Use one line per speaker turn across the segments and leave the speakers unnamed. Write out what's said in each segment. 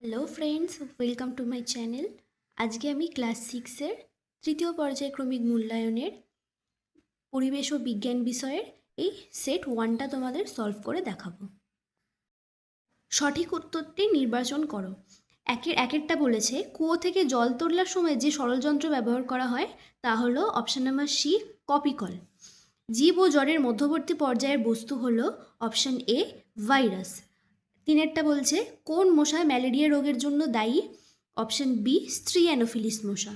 Hello friends, welcome to my channel. আজকে আমি class সিক্সের তৃতীয় পর্যায়ক্রমিক মূল্যায়নের পরিবেশ ও বিজ্ঞান বিষয়ের এই সেট ওয়ানটা তোমাদের সলভ করে দেখাবো। সঠিক উত্তরটি নির্বাচন করো। একেরটা বলেছে, কুয়ো থেকে জল তোলার সময় যে সরল যন্ত্র ব্যবহার করা হয় তা হলো অপশান নাম্বার সি, কপিকল। জীব ও জ্বরের মধ্যবর্তী পর্যায়ের বস্তু হলো অপশান এ, ভাইরাস। তিনেরটা বলছে, কোন মশা ম্যালেরিয়া রোগের জন্য দায়ী? অপশন বি, স্ত্রী অ্যানোফিলিস মশা।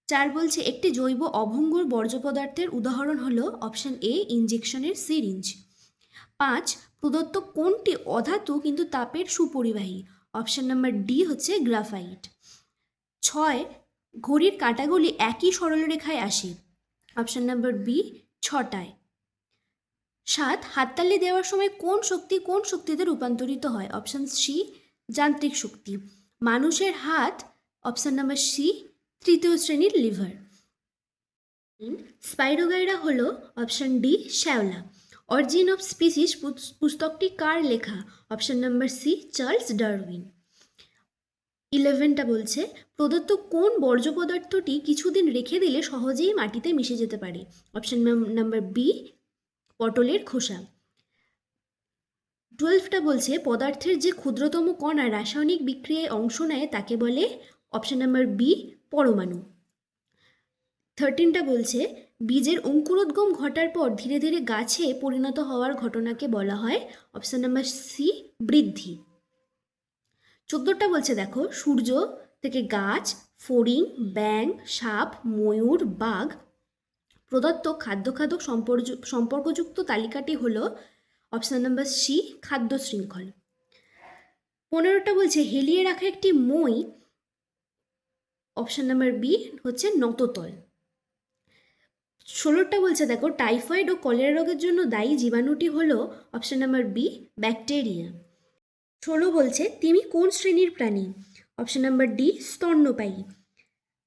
4 বলছে, একটি জৈব অভঙ্গুর বর্জ্য পদার্থের উদাহরণ হলো অপশন এ, ইনজেকশনের সিরিঞ্জ। 5, প্রদত্ত কোনটি অধাতু কিন্তু তাপের সুপরিবাহী? অপশন নাম্বার ডি হচ্ছে গ্রাফাইট। 6, ঘড়ির কাঁটাগুলি একই সরলরেখায় আসে? Option number B, 6টায়। 7, হাততালি দেওয়ার সময় কোন শক্তিতে রূপান্তরিত হয়? অপশান সি, যান্ত্রিক শক্তি। মানুষের হাত? অপশান নাম্বার সি, তৃতীয় শ্রেণীর লিভার। স্পাইরোগাইরা হলো অপশান ডি, শ্যাওলা। অরিজিন অফ স্পিসিস পুস্তকটি কার লেখা? Option number C, Charles Darwin. 11টা বলছে, প্রদত্ত কোন বর্জ্য পদার্থটি কিছুদিন রেখে দিলে সহজেই মাটিতে মিশে যেতে পারে? অপশান নাম্বার বি, পটলের খোসা। 12টা বলছে, পদার্থের যে ক্ষুদ্রতম কণা রাসায়নিক বিক্রিয়ায় অংশ নেয় তাকে বলে? অপশান নাম্বার বি, পরমাণু। 13টা বলছে, বীজের অঙ্কুরোদ্গম ঘটার পর ধীরে ধীরে গাছে পরিণত হওয়ার ঘটনাকে বলা হয়? অপশান নাম্বার সি, বৃদ্ধি। 14টা বলছে, দেখো, সূর্য থেকে গাছ, ফড়িং, ব্যাঙ, সাপ, ময়ূর, বাঘ প্রদত্ত খাদ্য সম্পর্কযুক্ত তালিকাটি হলো? অপশান নাম্বার সি, খাদ্য শৃঙ্খল। 15টা বলছে, হেলিয়ে রাখা একটি মই? অপশান নাম্বার বি হচ্ছে নততল। 16টা বলছে, দেখো, টাইফয়েড ও কলেরা রোগের জন্য দায়ী জীবাণুটি হলো? Option number B, bacteria. 16 বলছে, তিমি কোন শ্রেণীর প্রাণী? অপশান নাম্বার ডি, স্তন্যপায়ী।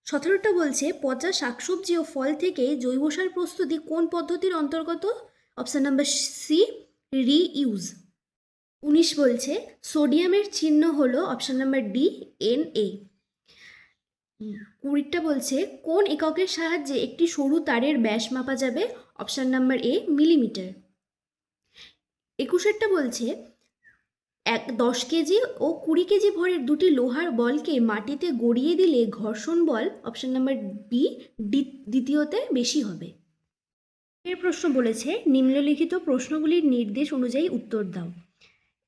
17টা বলছে, পচা শাকসবজি ও ফল থেকে জৈব সার প্রস্তুতি কোন পদ্ধতির অন্তর্গত? Option number C, reuse. 19 বলছে, সোডিয়ামের চিহ্ন হলো? Option number D, Na। 20টা বলছে, কোন এককের সাহায্যে একটি সরু তারের ব্যাস মাপা যাবে? Option number A, millimetre. 21টা বলছে, 10 কেজি ও 20 কেজি ভরের দুটি লোহার বলকে মাটিতে গড়িয়ে দিলে ঘর্ষণ বল? অপশান নাম্বার বি, দ্বিতীয়তে বেশি হবে। এর প্রশ্ন বলেছে, নিম্নলিখিত প্রশ্নগুলির নির্দেশ অনুযায়ী উত্তর দাও।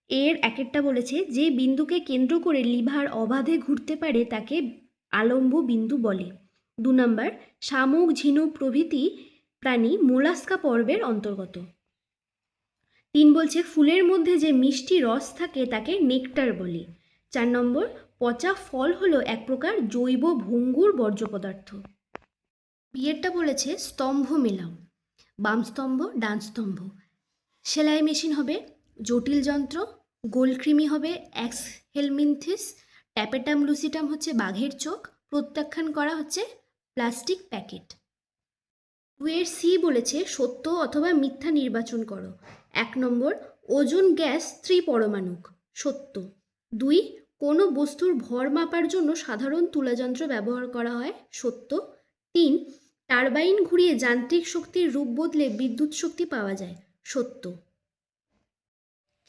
এর একেরটা বলেছে, যে বিন্দুকে কেন্দ্র করে লিভার অবাধে ঘুরতে পারে তাকে আলম্ব বিন্দু বলে। 2 নম্বর, শামুক, ঝিনুক প্রভৃতি প্রাণী মোলাস্কা পর্বের অন্তর্গত। 3 বলছে, ফুলের মধ্যে যে মিষ্টি রস থাকে তাকে নেকটার বলে। 4 নম্বর, পচা ফল হলো এক প্রকার জৈব ভঙ্গুর বর্জ্য পদার্থ। বিয়েরটা বলেছে, স্তম্ভ মেলাও। বাম স্তম্ভ, ডান স্তম্ভ। সেলাই মেশিন হবে জটিল যন্ত্র, গোলকৃমি হবে অ্যাক্স হেলমিনথিস, ট্যাপেটাম লুসিটাম হচ্ছে বাঘের চোখ, প্রত্যাখ্যান করা হচ্ছে প্লাস্টিক প্যাকেট। 2 এর সি বলেছে, সত্য অথবা মিথ্যা নির্বাচন করো। 1 নম্বর, ওজোন গ্যাস ত্রিপরমাণুক, সত্য। 2, কোনো বস্তুর ভর মাপার জন্য সাধারণ তুলাযন্ত্র ব্যবহার করা হয়, সত্য। 3, টারবাইন ঘুরিয়ে যান্ত্রিক শক্তির রূপ বদলে বিদ্যুৎ শক্তি পাওয়া যায়, সত্য।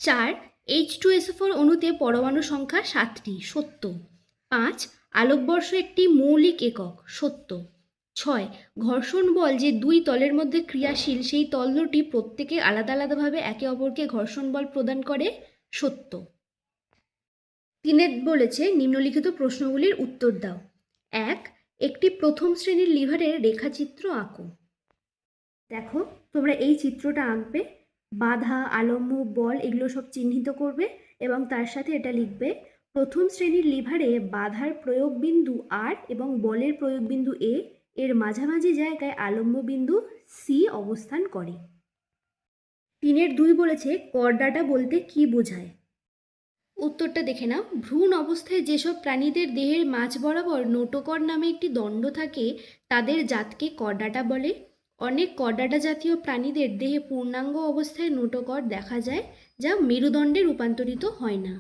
4, H2SO4 অণুতে পরমাণু সংখ্যা 7টি, সত্য। 5, আলোকবর্ষ একটি মৌলিক একক, সত্য। 6, ঘর্ষণ বল যে দুই তলের মধ্যে ক্রিয়াশীল সেই তল দুটি প্রত্যেকে আলাদা আলাদাভাবে একে অপরকে ঘর্ষণ বল প্রদান করে, সত্য। 3 বলেছে, নিম্নলিখিত প্রশ্নগুলির উত্তর দাও। 1, একটি প্রথম শ্রেণীর লিভারের রেখাচিত্র আঁকো। দেখো, তোমরা এই চিত্রটা আঁকবে, বাধা, আলম্ব, বল এগুলো সব চিহ্নিত করবে এবং তার সাথে এটা লিখবে, প্রথম শ্রেণীর লিভারে বাধার প্রয়োগ বিন্দু আর এবং বলের প্রয়োগ বিন্দু এ এর মাঝামাঝি জায়গায় আলম্ব বিন্দু সি অবস্থান করে। 3 2 বলেছে, করডাটা বলতে কি বোঝায়? উত্তরটা দেখে নাও। ভ্রূণ অবস্থায় যেসব প্রাণীদের দেহের মাঝ বরাবর নোটোকর নামে একটি দণ্ড থাকে তাদের জাতকে করডাটা বলে। অনেক করডাটা জাতীয় প্রাণীদের দেহে পূর্ণাঙ্গ অবস্থায় নোটোকর দেখা যায় যা মেরুদণ্ডে রূপান্তরিত হয় না।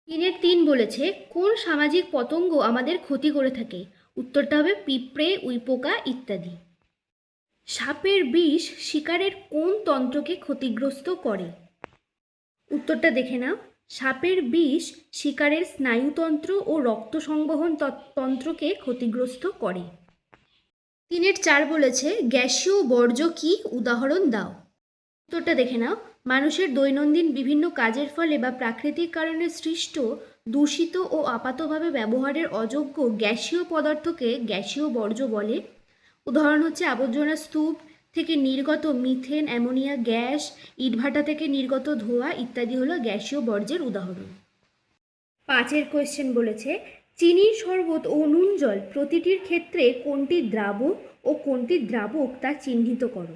3 বলেছে কোন সামাজিক পতঙ্গ আমাদের ক্ষতি করে থাকে? উত্তরটা হবে পিঁপড়ে, উইপোকা ইত্যাদি। সাপের বিষ শিকারের কোন তন্ত্রকে ক্ষতিগ্রস্ত করে? উত্তরটা দেখে নাও। সাপের বিষ শিকারের স্নায়ুতন্ত্র ও রক্ত সংবহন তন্ত্রকে ক্ষতিগ্রস্ত করে। 4 বলেছে গ্যাসীয় বর্জ্য কি? উদাহরণ দাও। উত্তরটা দেখে নাও। মানুষের দৈনন্দিন বিভিন্ন কাজের ফলে বা প্রাকৃতিক কারণে সৃষ্ট দূষিত ও আপাতভাবে ব্যবহারের অযোগ্য গ্যাসীয় পদার্থকে গ্যাসীয় বর্জ্য বলে। উদাহরণ হচ্ছে আবর্জনা স্তূপ থেকে নির্গত মিথেন, অ্যামোনিয়া গ্যাস, ইটভাটা থেকে নির্গত ধোঁয়া ইত্যাদি হলো গ্যাসীয় বর্জ্যের উদাহরণ। 5 কোয়েশ্চেন বলেছে চিনির শরবত ও নুন জল প্রতিটির ক্ষেত্রে কোনটি দ্রাবক ও কোনটি দ্রাবক তা চিহ্নিত করো।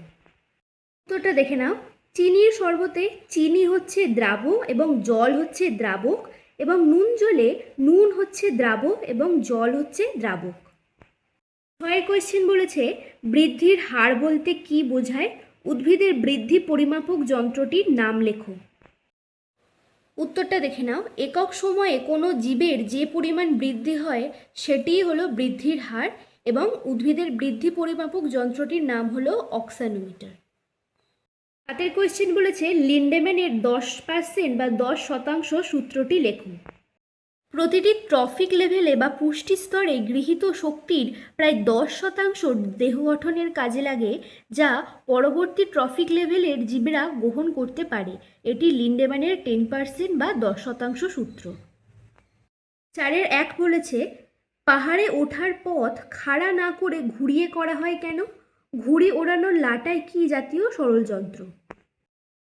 উত্তরটা দেখে নাও। চিনির শরবতে চিনি হচ্ছে দ্রাবক এবং জল হচ্ছে দ্রাবক, এবং নুন জলে নুন হচ্ছে দ্রাবক এবং জল হচ্ছে দ্রাবক। 6 কোয়েশ্চেন বলেছে বৃদ্ধির হার বলতে কি বোঝায়? উদ্ভিদের বৃদ্ধি পরিমাপক যন্ত্রটির নাম লেখো। উত্তরটা দেখে নাও। একক সময়ে কোনো জীবের যে পরিমাণ বৃদ্ধি হয় সেটিই হলো বৃদ্ধির হার, এবং উদ্ভিদের বৃদ্ধি পরিমাপক যন্ত্রটির নাম হলো অক্সানোমিটার। 7 কোয়েশ্চেন বলেছে লিন্ডেম্যানের 10% বা 10% সূত্রটি লেখুন। প্রতিটি ট্রফিক লেভেলে বা পুষ্টি স্তরে গৃহীত শক্তির প্রায় 10% দেহ গঠনের কাজে লাগে, যা পরবর্তী ট্রফিক লেভেলের জীবরা গ্রহণ করতে পারে। এটি লিন্ডেম্যানের 10% বা 10% সূত্র। 4 বলেছে পাহাড়ে ওঠার পথ খাড়া না করে ঘুরিয়ে করা হয় কেন? ঘুড়ি ওড়ানোর লাটাই কি জাতীয় সরলযন্ত্র?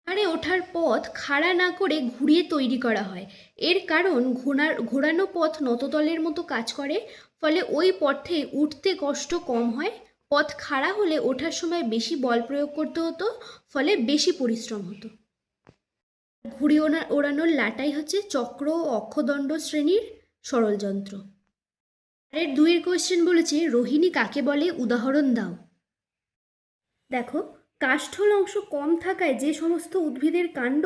পাহাড়ে ওঠার পথ খাড়া না করে ঘুরিয়ে তৈরি করা হয়। এর কারণ ঘোরানো পথ নততলের মতো কাজ করে, ফলে ওই পথে উঠতে কষ্ট কম হয়। পথ খাড়া হলে ওঠার সময় বেশি বল প্রয়োগ করতে হতো, ফলে বেশি পরিশ্রম হতো। ঘুড়ি ওড়ানোর লাটাই হচ্ছে চক্র ও অক্ষদণ্ড শ্রেণীর সরলযন্ত্র। 2 কোয়েশ্চেন বলেছে রোহিণী কাকে বলে? উদাহরণ দাও। দেখো, কাষ্ঠল অংশ কম থাকায় যে সমস্ত উদ্ভিদের কাণ্ড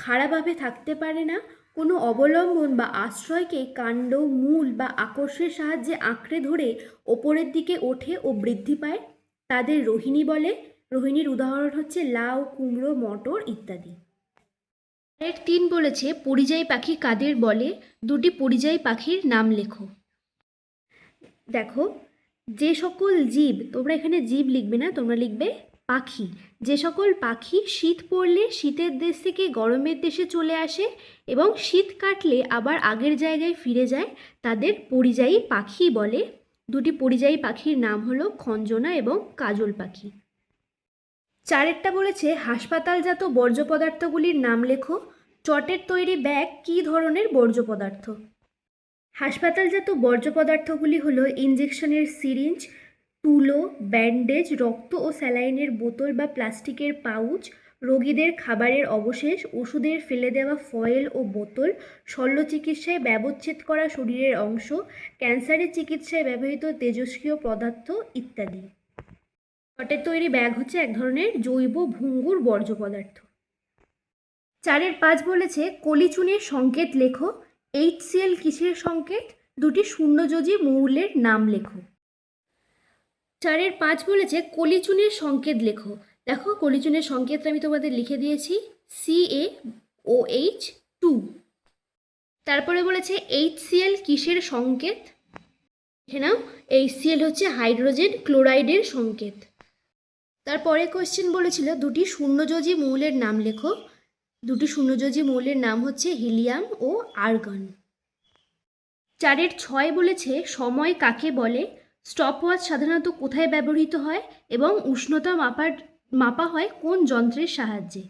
খাড়াভাবে থাকতে পারে না, কোনো অবলম্বন বা আশ্রয়কে কাণ্ড, মূল বা আকর্ষণের সাহায্যে আঁকড়ে ধরে ওপরের দিকে ওঠে ও বৃদ্ধি পায়, তাদের রোহিণী বলে। রোহিণীর উদাহরণ হচ্ছে লাউ, কুমড়ো, মটর ইত্যাদি। 3 বলেছে পরিযায়ী পাখি কাদের বলে? দুটি পরিযায়ী পাখির নাম লেখো। দেখো, যে সকল জীব, তোমরা এখানে জীব লিখবে না, তোমরা লিখবে পাখি। যে সকল পাখি শীত পড়লে শীতের দেশ থেকে গরমের দেশে চলে আসে এবং শীত কাটলে আবার আগের জায়গায় ফিরে যায়, তাদের পরিযায়ী পাখি বলে। দুটি পরিযায়ী পাখির নাম হলো খঞ্জনা এবং কাজল পাখি। 4 বলেছে হাসপাতালজাত বর্জ্য পদার্থগুলির নাম লেখো। চটের তৈরি ব্যাগ কী ধরনের বর্জ্য পদার্থ? হাসপাতালজাত বর্জ্য পদার্থগুলি হলো ইঞ্জেকশনের সিরিঞ্জ, তুলো, ব্যান্ডেজ, রক্ত ও স্যালাইনের বোতল বা প্লাস্টিকের পাউচ, রোগীদের খাবারের অবশেষ, ওষুধের ফেলে দেওয়া ফয়েল ও বোতল, শল্য চিকিৎসায় ব্যবচ্ছেদ করা শরীরের অংশ, ক্যান্সারের চিকিৎসায় ব্যবহৃত তেজস্ক্রিয় পদার্থ ইত্যাদি। চটের তৈরি ব্যাগ হচ্ছে এক ধরনের জৈব ভঙ্গুর বর্জ্য পদার্থ। 4 বলেছে কলিচুনের সংকেত লেখো। HCl কিসের সংকেত? দুটি শূন্যযোজী মৌলের নাম লেখো। 4 বলেছে কলিচুনের সংকেত লেখো। দেখো, কলিচুনের সংকেতটা আমি তোমাদের লিখে দিয়েছি, CaOH2। তারপরে বলেছে HCl কিসের সংকেত? দেখে নাও, HCl হচ্ছে হাইড্রোজেন ক্লোরাইডের সংকেত। তারপরে কোয়েশ্চেন বলেছিল দুটি শূন্যযোজী মৌলের নাম লেখো। দুটি শূন্যযোজী মৌলের নাম হচ্ছে হিলিয়াম ও আর্গন। 4 বলেছে সময় কাকে বলে? স্টপওয়াচ সাধারণত কোথায় ব্যবহৃত হয় এবং উষ্ণতা মাপা হয় কোন যন্ত্রের সাহায্যে?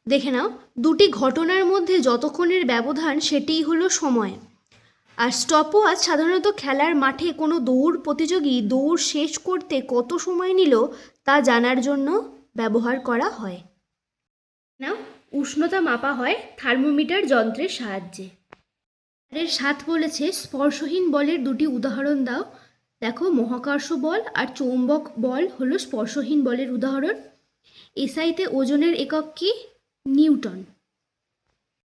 দেখে নাও, দুটি ঘটনার মধ্যে যতক্ষণের ব্যবধান সেটিই হলো সময়। আর স্টপওয়াচ সাধারণত খেলার মাঠে কোনো দৌড় প্রতিযোগী দৌড় শেষ করতে কত সময় নিল তা জানার জন্য ব্যবহার করা হয়। না, উষ্ণতা মাপা হয় থার্মোমিটার যন্ত্রের সাহায্যে। 7 বলেছে স্পর্শহীন বলের দুটি উদাহরণ দাও। দেখো, মহাকর্ষ বল আর চৌম্বক বল হলো স্পর্শহীন বলের উদাহরণ। এসআইতে ওজনের একক কি? নিউটন।